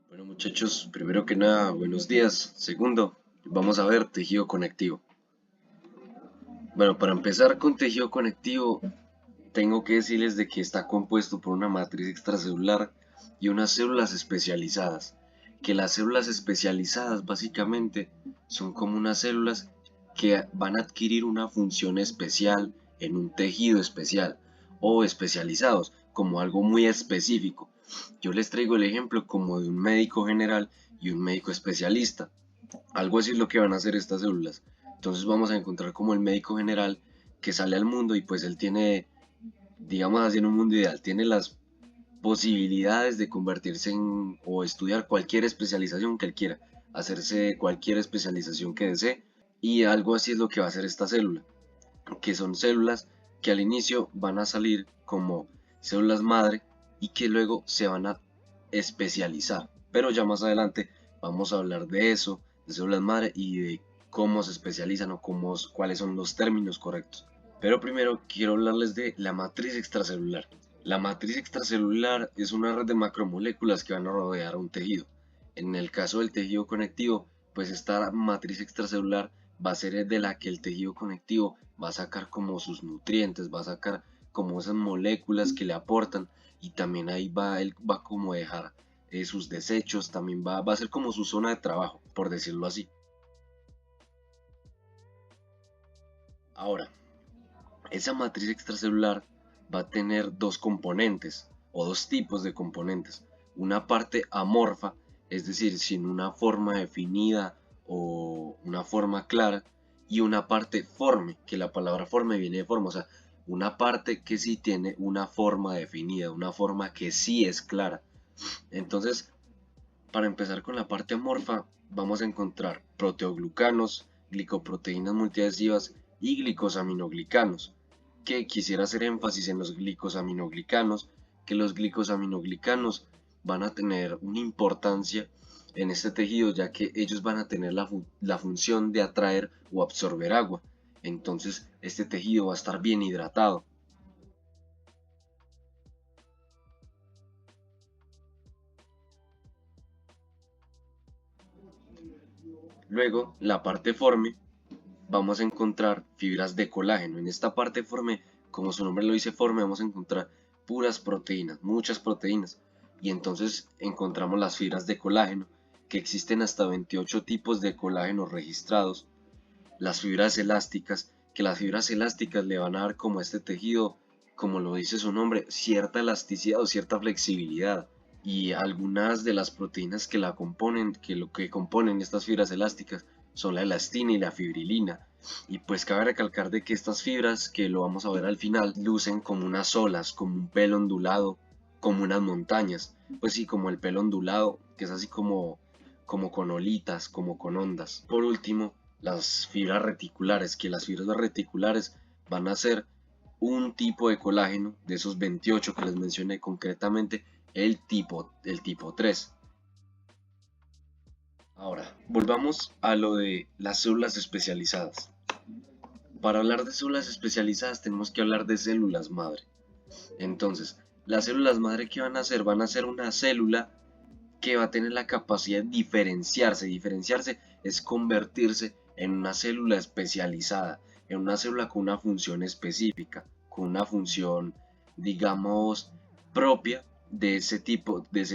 Bueno muchachos, primero que nada, buenos días. Segundo, vamos a ver tejido conectivo. Bueno, para empezar con tejido conectivo, tengo que decirles de que está compuesto por una matriz extracelular y unas células especializadas. Que las células especializadas básicamente son como unas células que van a adquirir una función especial en un tejido especial o especializados como algo muy específico. Yo les traigo el ejemplo como de un médico general y un médico especialista. Algo así es lo que van a hacer estas células. Entonces vamos a encontrar como el médico general que sale al mundo y pues él tiene, digamos así, en un mundo ideal, tiene las posibilidades de convertirse en o estudiar cualquier especialización que él quiera, hacerse cualquier especialización que desee, y algo así es lo que va a hacer esta célula, que son células que al inicio van a salir como células madre y que luego se van a especializar. Pero ya más adelante vamos a hablar de eso, de células madre y de cómo se especializan o cuáles son los términos correctos. Pero primero quiero hablarles de la matriz extracelular. La matriz extracelular es una red de macromoléculas que van a rodear a un tejido. En el caso del tejido conectivo, pues esta matriz extracelular va a ser de la que el tejido conectivo va a sacar como sus nutrientes, va a sacar como esas moléculas que le aportan, y también ahí va, él va como a dejar sus desechos, también va a ser como su zona de trabajo, por decirlo así. Ahora, esa matriz extracelular va a tener dos componentes o dos tipos de componentes. Una parte amorfa, es decir, sin una forma definida o una forma clara, y una parte forme, que la palabra forme viene de forma, o sea, una parte que sí tiene una forma definida, una forma que sí es clara. Entonces, para empezar con la parte amorfa, vamos a encontrar proteoglucanos, glicoproteínas multiadhesivas y glicosaminoglicanos, que quisiera hacer énfasis en los glicosaminoglicanos, que los glicosaminoglicanos van a tener una importancia en este tejido, ya que ellos van a tener la función de atraer o absorber agua. Entonces este tejido va a estar bien hidratado. Luego, la parte forme, vamos a encontrar fibras de colágeno. En esta parte forme, como su nombre lo dice, forme, vamos a encontrar puras proteínas, muchas proteínas. Y entonces encontramos las fibras de colágeno, que existen hasta 28 tipos de colágeno registrados. Las fibras elásticas, que las fibras elásticas le van a dar como a este tejido, como lo dice su nombre, cierta elasticidad o cierta flexibilidad. Y algunas de las proteínas que la componen, que lo que componen estas fibras elásticas, son la elastina y la fibrilina. Y pues cabe recalcar de que estas fibras, que lo vamos a ver al final, lucen como unas olas, como un pelo ondulado, como unas montañas. Pues sí, como el pelo ondulado, que es así como con olitas, como con ondas. Por último, las fibras reticulares, que las fibras reticulares van a ser un tipo de colágeno de esos 28 que les mencioné, concretamente el tipo 3. Ahora, volvamos a lo de las células especializadas. Para hablar de células especializadas tenemos que hablar de células madre. Entonces, las células madre, ¿qué van a hacer? Van a ser una célula que va a tener la capacidad de diferenciarse. Diferenciarse es convertirse en una célula especializada, en una célula con una función específica, con una función, digamos, propia de ese tipo de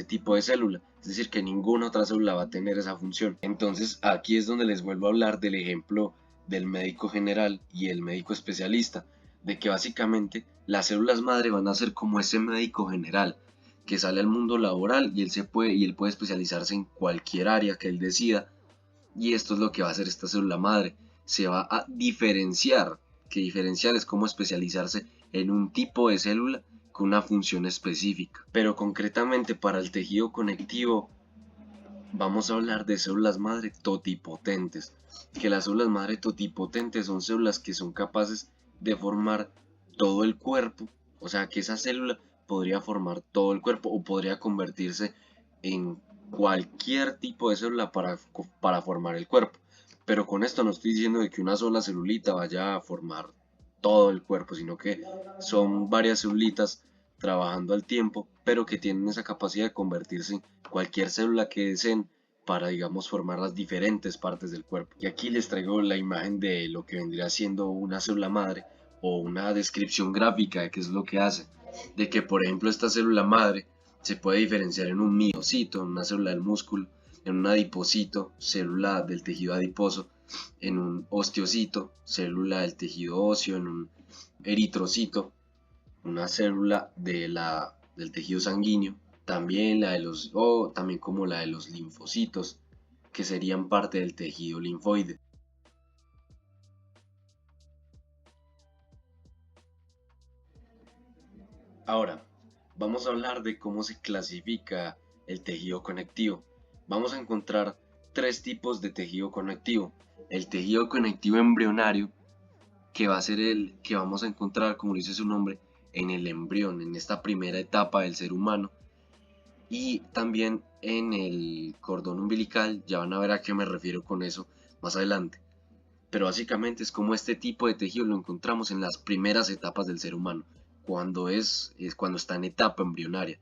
célula. Es decir, que ninguna otra célula va a tener esa función. Entonces, aquí es donde les vuelvo a hablar del ejemplo del médico general y el médico especialista, de que básicamente las células madre van a ser como ese médico general que sale al mundo laboral y él puede especializarse en cualquier área que él decida, y esto es lo que va a hacer esta célula madre. Se va a diferenciar, que diferenciar es como especializarse en un tipo de célula con una función específica. Pero concretamente para el tejido conectivo vamos a hablar de células madre totipotentes, que las células madre totipotentes son células que son capaces de formar todo el cuerpo, o sea que esa célula podría formar todo el cuerpo o podría convertirse en cualquier tipo de célula para formar el cuerpo. Pero con esto no estoy diciendo de que una sola celulita vaya a formar todo el cuerpo, sino que son varias celulitas trabajando al tiempo, pero que tienen esa capacidad de convertirse en cualquier célula que deseen para, digamos, formar las diferentes partes del cuerpo. Y aquí les traigo la imagen de lo que vendría siendo una célula madre o una descripción gráfica de qué es lo que hace. De que, por ejemplo, esta célula madre se puede diferenciar en un miocito, en una célula del músculo, en un adipocito, célula del tejido adiposo, en un osteocito, célula del tejido óseo, en un eritrocito, una célula del tejido sanguíneo, también la de los, o también como la de los linfocitos, que serían parte del tejido linfoide. Ahora, vamos a hablar de cómo se clasifica el tejido conectivo. Vamos a encontrar tres tipos de tejido conectivo. El tejido conectivo embrionario, que va a ser el que vamos a encontrar, como dice su nombre, en el embrión, en esta primera etapa del ser humano. Y también en el cordón umbilical, ya van a ver a qué me refiero con eso más adelante. Pero básicamente es como este tipo de tejido lo encontramos en las primeras etapas del ser humano, cuando está en etapa embrionaria.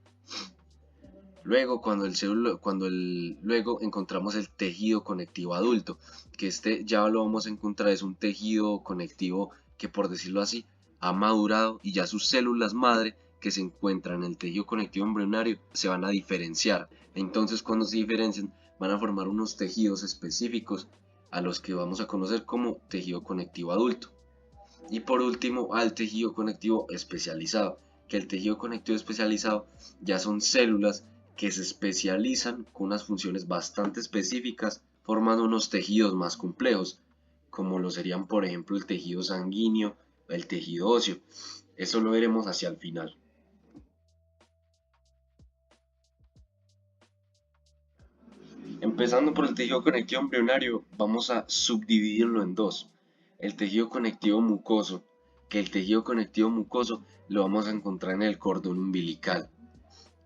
Luego, luego encontramos el tejido conectivo adulto, que este ya lo vamos a encontrar, es un tejido conectivo que, por decirlo así, ha madurado y ya sus células madre que se encuentran en el tejido conectivo embrionario se van a diferenciar. Entonces, cuando se diferencian, van a formar unos tejidos específicos a los que vamos a conocer como tejido conectivo adulto. Y por último, al tejido conectivo especializado, que el tejido conectivo especializado ya son células que se especializan con unas funciones bastante específicas, formando unos tejidos más complejos, como lo serían, por ejemplo, el tejido sanguíneo, el tejido óseo. Eso lo veremos hacia el final. Empezando por el tejido conectivo embrionario, vamos a subdividirlo en dos. El tejido conectivo mucoso, que el tejido conectivo mucoso lo vamos a encontrar en el cordón umbilical.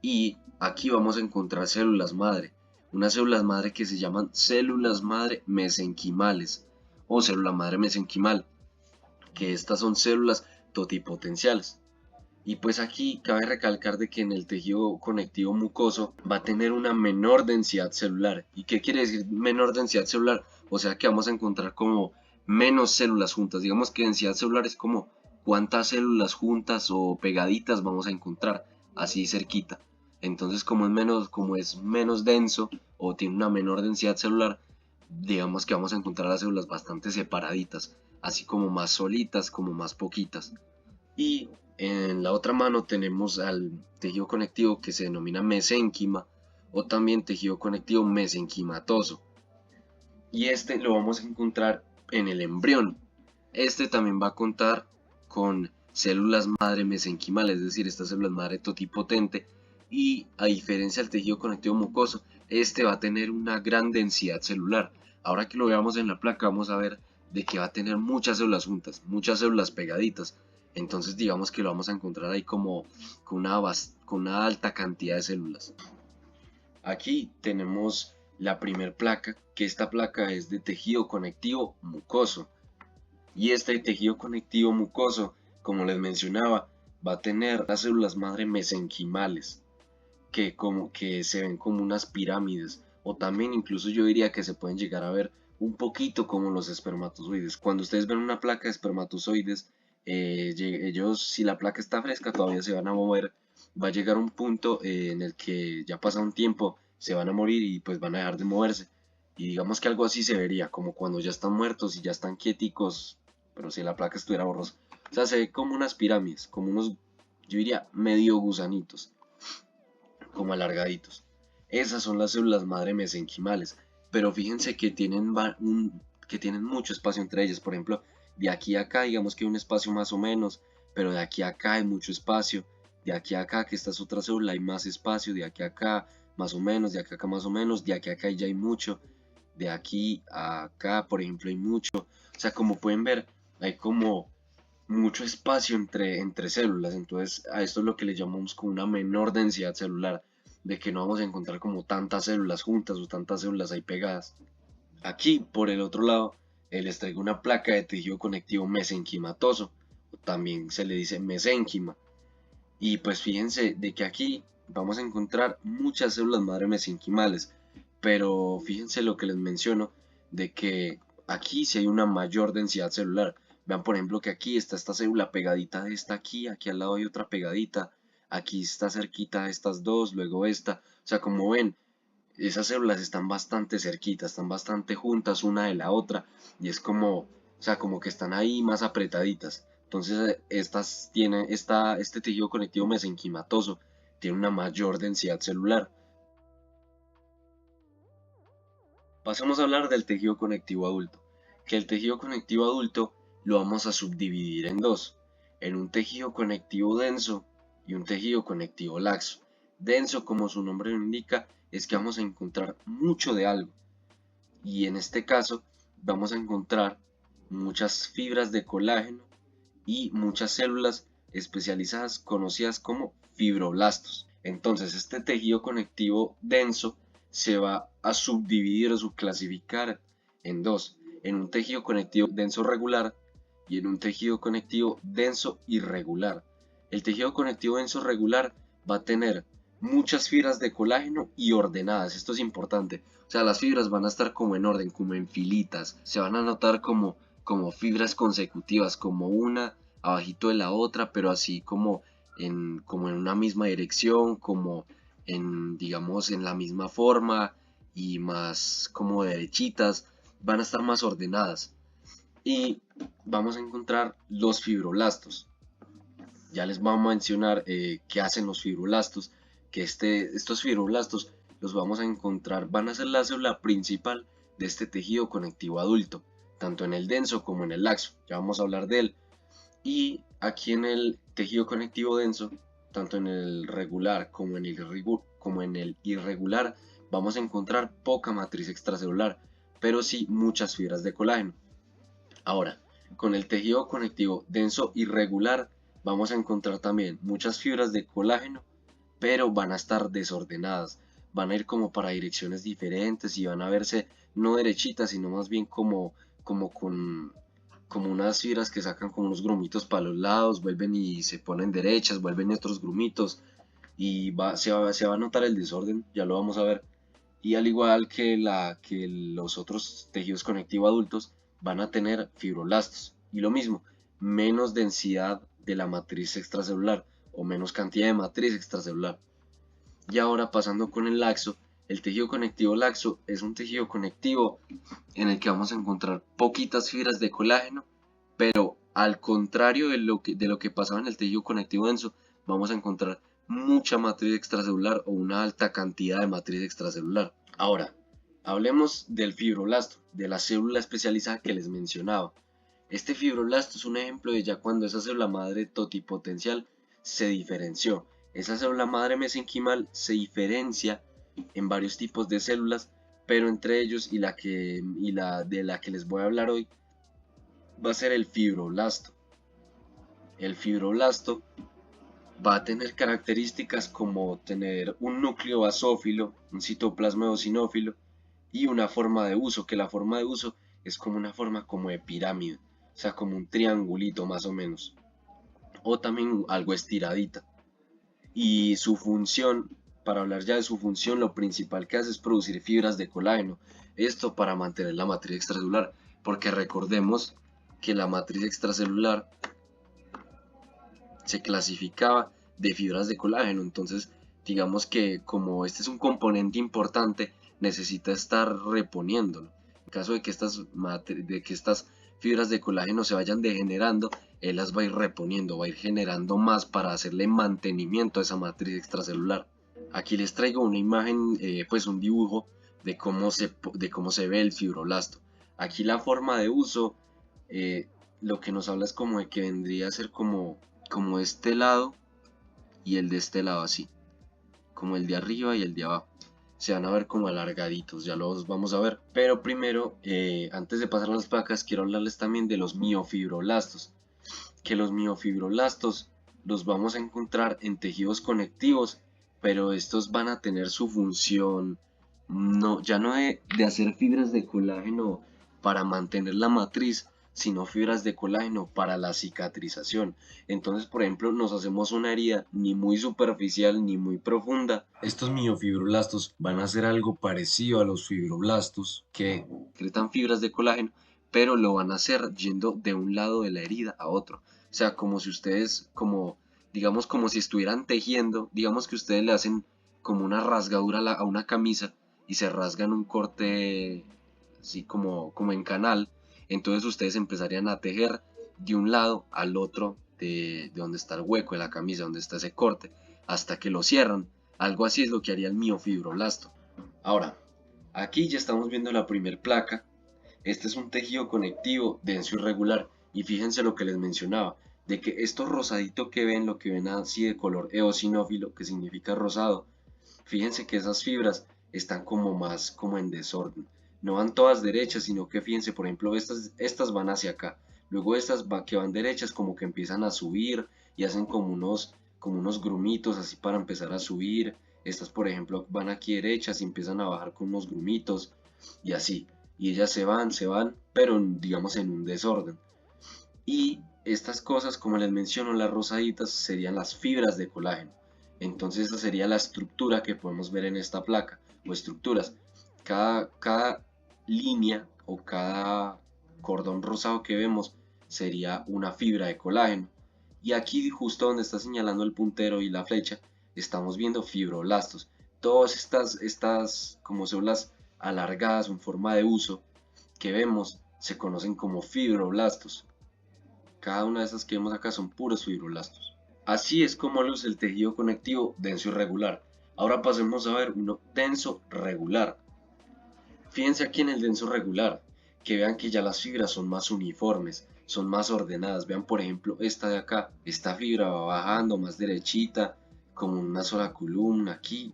Y aquí vamos a encontrar células madre, unas células madre que se llaman células madre mesenquimales o célula madre mesenquimal, que estas son células totipotenciales. Y pues aquí cabe recalcar de que en el tejido conectivo mucoso va a tener una menor densidad celular. ¿Y qué quiere decir menor densidad celular? O sea que vamos a encontrar como menos células juntas. Digamos que densidad celular es como cuántas células juntas o pegaditas vamos a encontrar, así cerquita. Entonces como es menos denso o tiene una menor densidad celular, digamos que vamos a encontrar las células bastante separaditas, así como más solitas, como más poquitas. Y en la otra mano tenemos al tejido conectivo que se denomina mesénquima o también tejido conectivo mesenquimatoso. Y este lo vamos a encontrar en el embrión. Este también va a contar con células madre mesenquimales, es decir, estas células madre totipotente. Y a diferencia del tejido conectivo mucoso, este va a tener una gran densidad celular. Ahora que lo veamos en la placa, vamos a ver de que va a tener muchas células juntas, muchas células pegaditas. Entonces digamos que lo vamos a encontrar ahí como con una alta cantidad de células. Aquí tenemos la primer placa, que esta placa es de tejido conectivo mucoso. Y este tejido conectivo mucoso, como les mencionaba, va a tener las células madre mesenquimales, que se ven como unas pirámides, o también incluso yo diría que se pueden llegar a ver un poquito como los espermatozoides. Cuando ustedes ven una placa de espermatozoides, ellos, si la placa está fresca, todavía se van a mover. Va a llegar un punto en el que ya pasa un tiempo, se van a morir y pues van a dejar de moverse. Y digamos que algo así se vería, como cuando ya están muertos y ya están quieticos, pero si la placa estuviera borrosa. O sea, se ve como unas pirámides, como unos, yo diría, medio gusanitos, como alargaditos. Esas son las células madre mesenquimales, pero fíjense que que tienen mucho espacio entre ellas. Por ejemplo, de aquí a acá, digamos que hay un espacio más o menos, pero de aquí a acá hay mucho espacio. De aquí a acá, que esta es otra célula, hay más espacio. De aquí a acá, más o menos. De aquí a acá, más o menos. De aquí a acá ya hay mucho. De aquí a acá, por ejemplo, hay mucho. O sea, como pueden ver, hay como mucho espacio entre células. Entonces, a esto es lo que le llamamos como una menor densidad celular, de que no vamos a encontrar como tantas células juntas o tantas células ahí pegadas. Aquí, por el otro lado, les traigo una placa de tejido conectivo mesenquimatoso, o también se le dice mesénquima. Y pues fíjense de que aquí vamos a encontrar muchas células madre mesenquimales, pero fíjense lo que les menciono, de que aquí sí hay una mayor densidad celular. Vean por ejemplo que aquí está esta célula pegadita de esta aquí al lado hay otra pegadita, aquí está cerquita de estas dos, luego esta. O sea, como ven, esas células están bastante cerquitas, están bastante juntas una de la otra y es como, o sea, como que están ahí más apretaditas. Entonces, este tejido conectivo mesenquimatoso tiene una mayor densidad celular. Pasamos a hablar del tejido conectivo adulto, que el tejido conectivo adulto lo vamos a subdividir en dos, en un tejido conectivo denso y un tejido conectivo laxo. Denso, como su nombre lo indica, es que vamos a encontrar mucho de algo, y en este caso vamos a encontrar muchas fibras de colágeno y muchas células especializadas conocidas como fibroblastos. Entonces este tejido conectivo denso se va a subdividir o subclasificar en dos, en un tejido conectivo denso regular y en un tejido conectivo denso irregular. El tejido conectivo denso regular va a tener muchas fibras de colágeno y ordenadas, esto es importante, o sea, las fibras van a estar como en orden, como en filitas, se van a notar como fibras consecutivas, como una abajito de la otra, pero así como en una misma dirección, como en, digamos, en la misma forma y más como derechitas, van a estar más ordenadas. Y vamos a encontrar los fibroblastos. Ya les vamos a mencionar qué hacen los fibroblastos, que estos fibroblastos los vamos a encontrar, van a ser la célula principal de este tejido conectivo adulto, tanto en el denso como en el laxo, ya vamos a hablar de él. Y aquí en el tejido conectivo denso, tanto en el regular como en el irregular, vamos a encontrar poca matriz extracelular, pero sí muchas fibras de colágeno. Ahora, con el tejido conectivo denso irregular vamos a encontrar también muchas fibras de colágeno, pero van a estar desordenadas, van a ir como para direcciones diferentes y van a verse no derechitas, sino más bien como unas fibras que sacan como unos grumitos para los lados, vuelven y se ponen derechas, vuelven otros grumitos y se va a notar el desorden, ya lo vamos a ver. Y al igual que los otros tejidos conectivos adultos, van a tener fibroblastos. Y lo mismo, menos densidad de la matriz extracelular o menos cantidad de matriz extracelular. Y ahora pasando con el laxo, el tejido conectivo laxo es un tejido conectivo en el que vamos a encontrar poquitas fibras de colágeno, pero al contrario de lo que pasaba en el tejido conectivo denso, vamos a encontrar mucha matriz extracelular o una alta cantidad de matriz extracelular. Ahora, hablemos del fibroblasto, de la célula especializada que les mencionaba. Este fibroblasto es un ejemplo de ya cuando esa célula madre totipotencial se diferenció. Esa célula madre mesenquimal se diferencia en varios tipos de células, pero entre ellos y la de la que les voy a hablar hoy va a ser el fibroblasto. El fibroblasto va a tener características como tener un núcleo basófilo, un citoplasma eosinófilo y una forma de uso, que la forma de uso es como una forma como de pirámide, o sea, como un triangulito más o menos, o también algo estiradita. Y su función, para hablar ya de su función, lo principal que hace es producir fibras de colágeno, esto para mantener la matriz extracelular, porque recordemos que la matriz extracelular se clasificaba de fibras de colágeno. Entonces, digamos que como este es un componente importante, necesita estar reponiéndolo. En caso de que estas fibras de colágeno se vayan degenerando, él las va a ir reponiendo, va a ir generando más para hacerle mantenimiento a esa matriz extracelular. Aquí les traigo una imagen, pues un dibujo de cómo se ve el fibroblasto. Aquí la forma de uso, eh, lo que nos habla es como de que vendría a ser como este lado y el de este lado así, como el de arriba y el de abajo. Se van a ver como alargaditos, ya los vamos a ver. Pero primero, antes de pasar a las placas, quiero hablarles también de los miofibroblastos. Que los miofibroblastos los vamos a encontrar en tejidos conectivos, pero estos van a tener su función, no, ya no de hacer fibras de colágeno para mantener la matriz, sino fibras de colágeno para la cicatrización. Entonces, por ejemplo, nos hacemos una herida ni muy superficial ni muy profunda. Estos miofibroblastos van a hacer algo parecido a los fibroblastos que secretan fibras de colágeno, pero lo van a hacer yendo de un lado de la herida a otro. O sea, como si ustedes, digamos, como si estuvieran tejiendo, digamos que ustedes le hacen como una rasgadura a una camisa y se rasgan un corte así como en canal. Entonces ustedes empezarían a tejer de un lado al otro de donde está el hueco de la camisa, donde está ese corte, hasta que lo cierran. Algo así es lo que haría el miofibroblasto. Ahora, aquí ya estamos viendo la primer placa. Este es un tejido conectivo denso y regular. Y fíjense lo que les mencionaba, de que esto rosadito que ven, lo que ven así de color eosinófilo, que significa rosado, fíjense que esas fibras están como más como en desorden. No van todas derechas, sino que fíjense, por ejemplo, estas van hacia acá. Luego estas que van derechas como que empiezan a subir y hacen como unos grumitos así para empezar a subir. Estas, por ejemplo, van aquí derechas y empiezan a bajar con unos grumitos y así. Y ellas se van, pero digamos en un desorden. Y estas cosas, como les menciono, las rosaditas serían las fibras de colágeno. Entonces esta sería la estructura que podemos ver en esta placa, o estructuras. Cada línea o cada cordón rosado que vemos sería una fibra de colágeno. Y aquí justo donde está señalando el puntero y la flecha, estamos viendo fibroblastos. Todas estas como células alargadas en forma de huso que vemos se conocen como fibroblastos. Cada una de esas que vemos acá son puros fibroblastos. Así es como luce el tejido conectivo denso y regular. Ahora pasemos a ver uno denso regular. Fíjense aquí en el denso regular, que vean que ya las fibras son más uniformes, son más ordenadas. Vean por ejemplo esta de acá, esta fibra va bajando más derechita, como una sola columna aquí,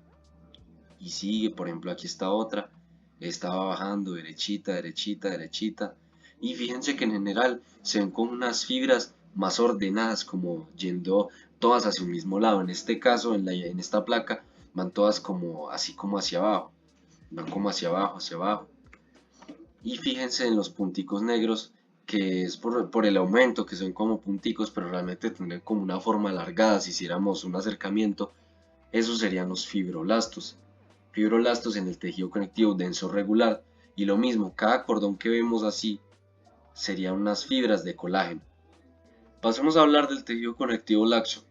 y sigue, por ejemplo aquí está otra, esta va bajando derechita, derechita, derechita. Y fíjense que en general se ven como unas fibras más ordenadas, como yendo todas hacia un mismo lado. En este caso, en esta placa, van todas como así como hacia abajo, van como hacia abajo, hacia abajo. Y fíjense en los punticos negros, que es por el aumento, que son como punticos, pero realmente tendrían como una forma alargada. Si hiciéramos un acercamiento, esos serían los fibroblastos. Fibroblastos en el tejido conectivo denso regular. Y lo mismo, cada cordón que vemos así serían unas fibras de colágeno. Pasemos a hablar del tejido conectivo laxo,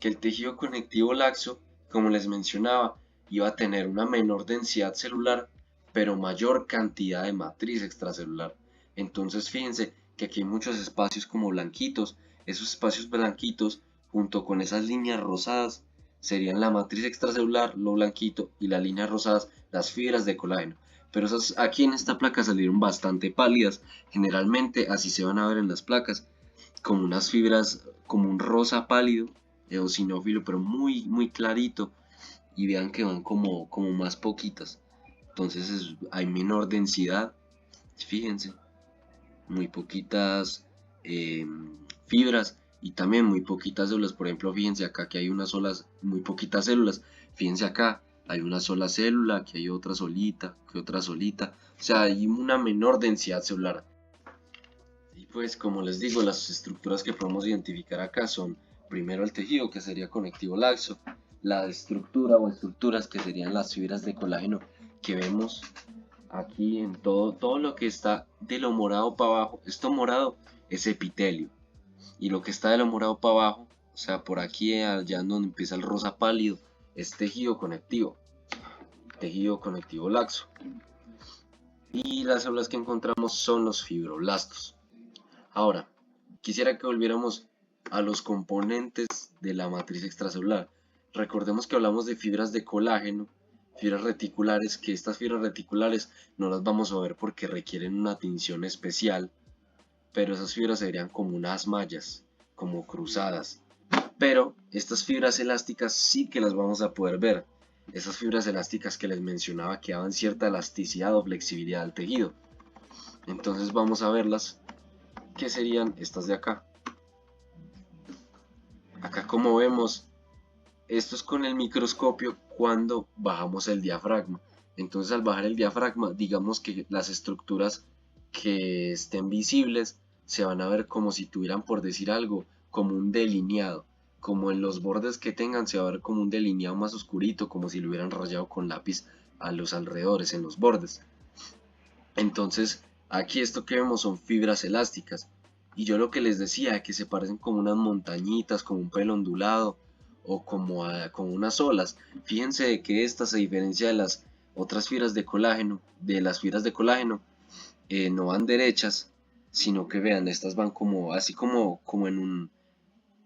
que el tejido conectivo laxo, como les mencionaba, iba a tener una menor densidad celular, pero mayor cantidad de matriz extracelular. Entonces fíjense que aquí hay muchos espacios como blanquitos. Esos espacios blanquitos, junto con esas líneas rosadas, serían la matriz extracelular, lo blanquito, y las líneas rosadas, las fibras de colágeno. Pero esas aquí en esta placa salieron bastante pálidas. Generalmente así se van a ver en las placas, como unas fibras, como un rosa pálido, eosinófilo, pero muy, muy clarito. Y vean que van como más poquitas. Entonces hay menor densidad, fíjense, muy poquitas fibras y también muy poquitas células. Por ejemplo, fíjense acá que hay unas solas, muy poquitas células. Fíjense acá, hay una sola célula, aquí hay otra solita, que otra solita. O sea, hay una menor densidad celular. Y pues, como les digo, las estructuras que podemos identificar acá son primero el tejido, que sería conectivo laxo, la estructura o estructuras, que serían las fibras de colágeno que vemos aquí en todo lo que está de lo morado para abajo. Esto morado es epitelio, y lo que está de lo morado para abajo, o sea, por aquí allá donde empieza el rosa pálido, es tejido conectivo laxo. Y las células que encontramos son los fibroblastos. Ahora, quisiera que volviéramos a los componentes de la matriz extracelular. Recordemos que hablamos de fibras de colágeno, fibras reticulares, que estas fibras reticulares no las vamos a ver porque requieren una tinción especial, pero esas fibras serían como unas mallas, como cruzadas. Pero estas fibras elásticas sí que las vamos a poder ver. Esas fibras elásticas que les mencionaba que daban cierta elasticidad o flexibilidad al tejido. Entonces vamos a verlas, que serían estas de acá. Acá, como vemos, esto es con el microscopio cuando bajamos el diafragma. Entonces al bajar el diafragma, digamos que las estructuras que estén visibles se van a ver como si tuvieran, por decir algo, como un delineado, como en los bordes que tengan se va a ver como un delineado más oscurito, como si lo hubieran rayado con lápiz a los alrededores, en los bordes. Entonces, aquí esto que vemos son fibras elásticas. Y yo lo que les decía, que se parecen como unas montañitas, como un pelo ondulado, o como unas olas. Fíjense de que esta se diferencia de las otras fibras de colágeno, no van derechas, sino que vean, estas van como, así como en un,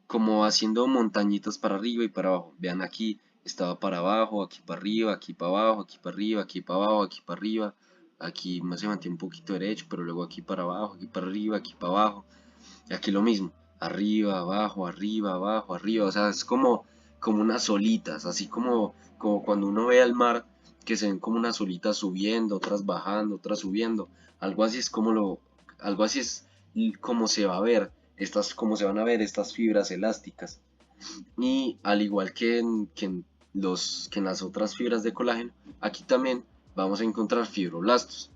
como haciendo montañitas para arriba y para abajo. Vean aquí, estaba para abajo, aquí para arriba, aquí para abajo, aquí para arriba, aquí para abajo, aquí para arriba. Aquí más se mantiene un poquito derecho, pero luego aquí para abajo, aquí para arriba, aquí para abajo. Y aquí lo mismo, arriba, abajo, arriba, abajo, arriba. O sea, es como unas olitas, así como cuando uno ve al mar, que se ven como unas olitas subiendo, otras bajando, otras subiendo. Algo así es algo así es como se va a ver, como se van a ver estas fibras elásticas. Y al igual que en las otras fibras de colágeno, aquí también vamos a encontrar fibroblastos.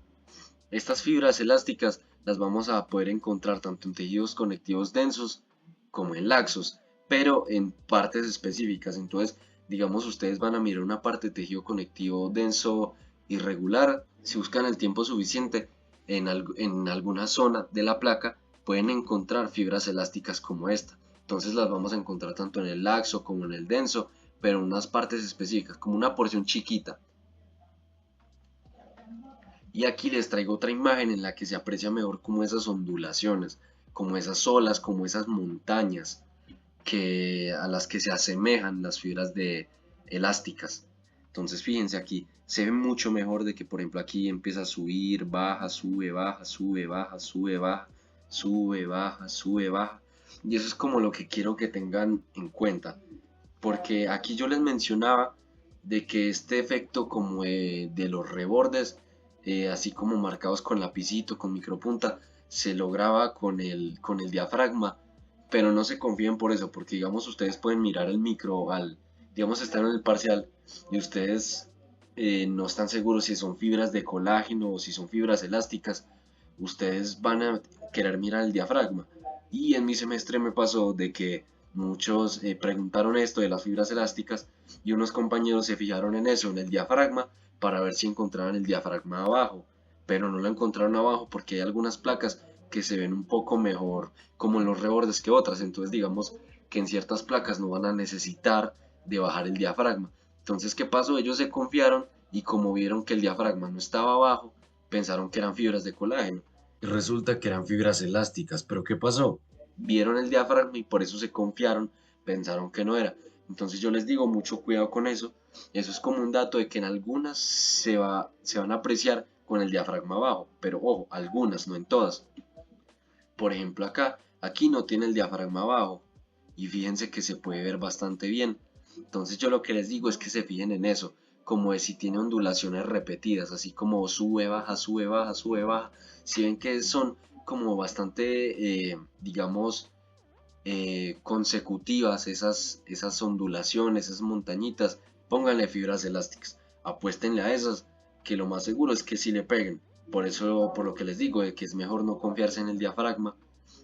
Estas fibras elásticas las vamos a poder encontrar tanto en tejidos conectivos densos como en laxos, pero en partes específicas. Entonces, digamos, ustedes van a mirar una parte de tejido conectivo denso irregular. Si buscan el tiempo suficiente en alguna zona de la placa, pueden encontrar fibras elásticas como esta. Entonces las vamos a encontrar tanto en el laxo como en el denso, pero en unas partes específicas, como una porción chiquita. Y aquí les traigo otra imagen en la que se aprecia mejor como esas ondulaciones, como esas olas, como esas montañas a las que se asemejan las fibras elásticas. Entonces fíjense aquí, se ve mucho mejor de que por ejemplo aquí empieza a subir, baja, sube, baja, sube, baja, sube, baja, sube, baja, sube, baja. Y eso es como lo que quiero que tengan en cuenta, porque aquí yo les mencionaba de que este efecto como de los rebordes, así como marcados con lapicito, con micropunta, se lograba con el diafragma, pero no se confíen por eso, porque digamos ustedes pueden mirar el micro digamos están en el parcial y ustedes no están seguros si son fibras de colágeno o si son fibras elásticas, ustedes van a querer mirar el diafragma. Y en mi semestre me pasó de que muchos preguntaron esto de las fibras elásticas y unos compañeros se fijaron en eso, en el diafragma, para ver si encontraban el diafragma abajo, pero no lo encontraron abajo porque hay algunas placas que se ven un poco mejor como en los rebordes que otras, entonces digamos que en ciertas placas no van a necesitar de bajar el diafragma. Entonces, ¿qué pasó? Ellos se confiaron y como vieron que el diafragma no estaba abajo, pensaron que eran fibras de colágeno. Y resulta que eran fibras elásticas, pero ¿qué pasó? Vieron el diafragma y por eso se confiaron, pensaron que no era. Entonces yo les digo mucho cuidado con eso. Eso es como un dato de que en algunas se van a apreciar con el diafragma abajo, pero ojo, algunas, no en todas. Por ejemplo acá, aquí no tiene el diafragma abajo y fíjense que se puede ver bastante bien. Entonces yo lo que les digo es que se fijen en eso, como de si tiene ondulaciones repetidas, así como sube, baja, sube, baja, sube, baja. Si ven que son como bastante, digamos, consecutivas esas ondulaciones, esas montañitas, pónganle fibras elásticas, apuéstenle a esas, que lo más seguro es que sí le peguen. Por eso, por lo que les digo, de que es mejor no confiarse en el diafragma,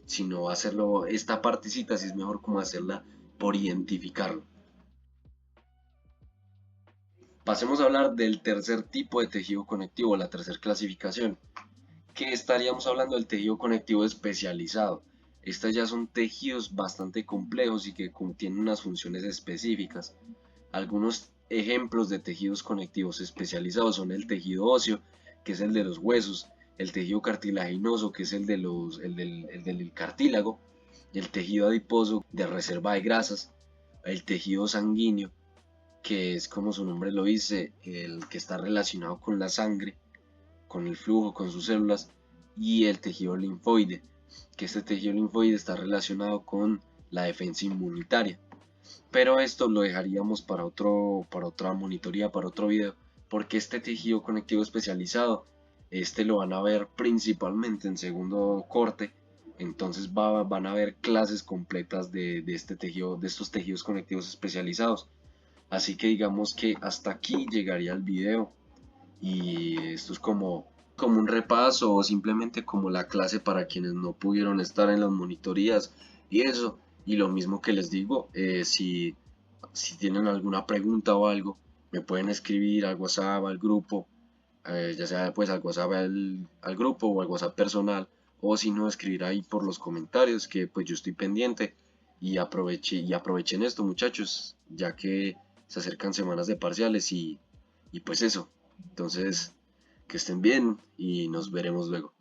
sino hacerlo, esta partecita, si es mejor como hacerla por identificarlo. Pasemos a hablar del tercer tipo de tejido conectivo, la tercera clasificación, que estaríamos hablando del tejido conectivo especializado. Estos ya son tejidos bastante complejos y que contienen unas funciones específicas. Algunos ejemplos de tejidos conectivos especializados son el tejido óseo, que es el de los huesos, el tejido cartilaginoso, que es el del cartílago, el tejido adiposo de reserva de grasas, el tejido sanguíneo, que es como su nombre lo dice, el que está relacionado con la sangre, con el flujo, con sus células, y el tejido linfoide, que este tejido linfoide está relacionado con la defensa inmunitaria. Pero esto lo dejaríamos para otra monitoría, para otro video, porque este tejido conectivo especializado, este lo van a ver principalmente en segundo corte, entonces van a ver clases completas de este tejido, de estos tejidos conectivos especializados. Así que digamos que hasta aquí llegaría el video y esto es como como un repaso o simplemente como la clase para quienes no pudieron estar en las monitorías y eso. Y lo mismo que les digo, si tienen alguna pregunta o algo, me pueden escribir al WhatsApp, al grupo, ya sea pues al WhatsApp al grupo o al WhatsApp personal, o si no, escribir ahí por los comentarios que pues yo estoy pendiente y aprovechen esto muchachos, ya que se acercan semanas de parciales y pues eso. Entonces, que estén bien y nos veremos luego.